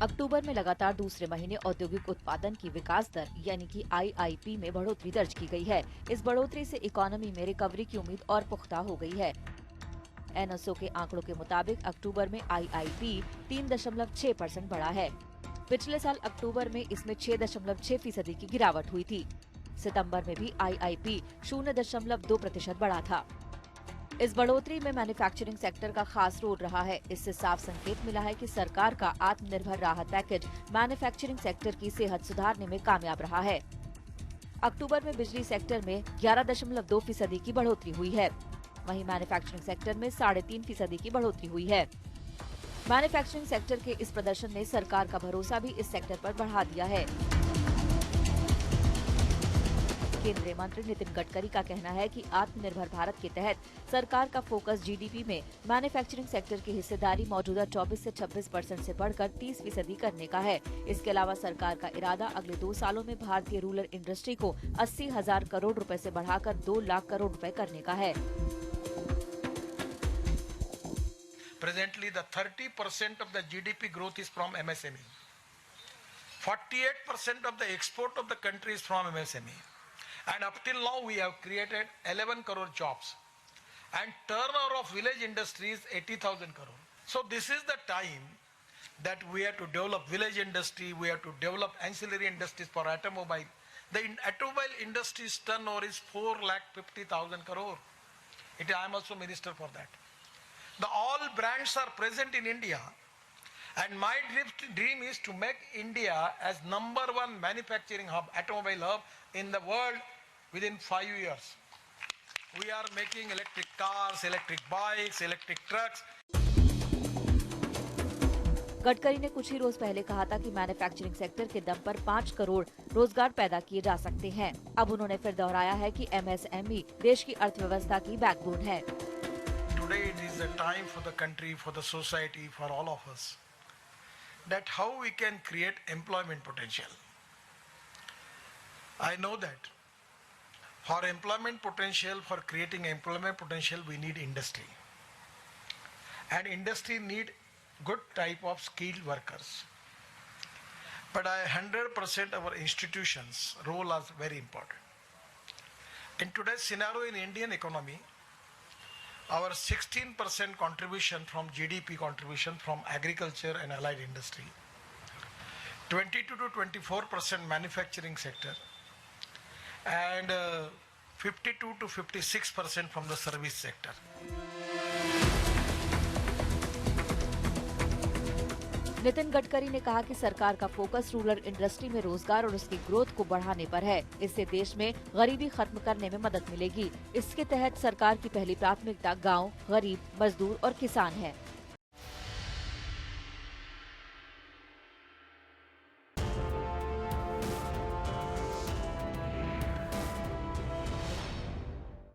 अक्टूबर में लगातार दूसरे महीने औद्योगिक उत्पादन की विकास दर यानी कि आईआईपी में बढ़ोतरी दर्ज की गई है। इस बढ़ोतरी से इकोनॉमी में रिकवरी की उम्मीद और पुख्ता हो गई है। एनएसओ के आंकड़ों के मुताबिक अक्टूबर में आईआईपी 3.6% बढ़ा है। पिछले साल अक्टूबर में इसमें 6.6% की गिरावट हुई थी। सितंबर में भी आईआईपी 0.2% बढ़ा था। इस बढ़ोतरी में मैन्युफैक्चरिंग सेक्टर का खास रोल रहा है। इससे साफ संकेत मिला है कि सरकार का आत्मनिर्भर राहत पैकेज मैन्युफैक्चरिंग सेक्टर की सेहत सुधारने में कामयाब रहा है। अक्टूबर में बिजली सेक्टर में 11.2% की बढ़ोतरी हुई है। वहीं मैन्युफैक्चरिंग सेक्टर में 3.5% की बढ़ोतरी हुई है। मैन्युफैक्चरिंग सेक्टर के इस प्रदर्शन ने सरकार का भरोसा भी इस सेक्टर पर बढ़ा दिया है। केंद्रीय मंत्री नितिन गडकरी का कहना है कि आत्मनिर्भर भारत के तहत सरकार का फोकस जीडीपी में मैन्युफैक्चरिंग सेक्टर की हिस्सेदारी मौजूदा 24 से 26% से बढ़कर 30% करने का है। इसके अलावा सरकार का इरादा अगले 2 सालों में भारतीय रूरल इंडस्ट्री को 80,000 करोड़ रुपए से बढ़ाकर 2 लाख करोड़ रुपए करने का है। Presently, the 30% of the GDP growth is from MSME. 48% of the export of the country is from MSME. And up till now, we have created 11 crore jobs. And turnover of village industry is 80,000 crore. So this is the time that we have to develop village industry, we have to develop ancillary industries for automobile. The automobile industry's turnover is 4,50,000 crore. I am also minister for that. All brands are present in India, and my dream is to make India as #1 manufacturing hub, automobile hub in the world within 5 years. We are making electric cars, electric bikes, electric trucks. Gadkari ने कुछ ही रोज पहले कहा था कि manufacturing sector के दम पर 5 करोड़ रोजगार पैदा किए जा सकते हैं। अब उन्होंने फिर दोहराया है कि एमएसएमई देश की अर्थव्यवस्था की बैकबोन है। Today it is a time for the country, for the society, for all of us, that how we can create employment potential. I know that for employment potential, for creating employment potential, we need industry. And industry need good type of skilled workers. But 100% our institutions' role is very important. In today's scenario in Indian economy, our 16% contribution from GDP contribution from agriculture and allied industry, 22 to 24% manufacturing sector, and 52 to 56% from the service sector. Nitin Gadkari ने कहा कि सरकार का focus rural industry में रोजगार और उसकी growth को बढ़ाने पर है। इससे देश में गरीबी खत्म करने में मदद मिलेगी। इसके तहत सरकार की पहली प्राथमिकता गांव, गरीब, मजदूर और किसान है।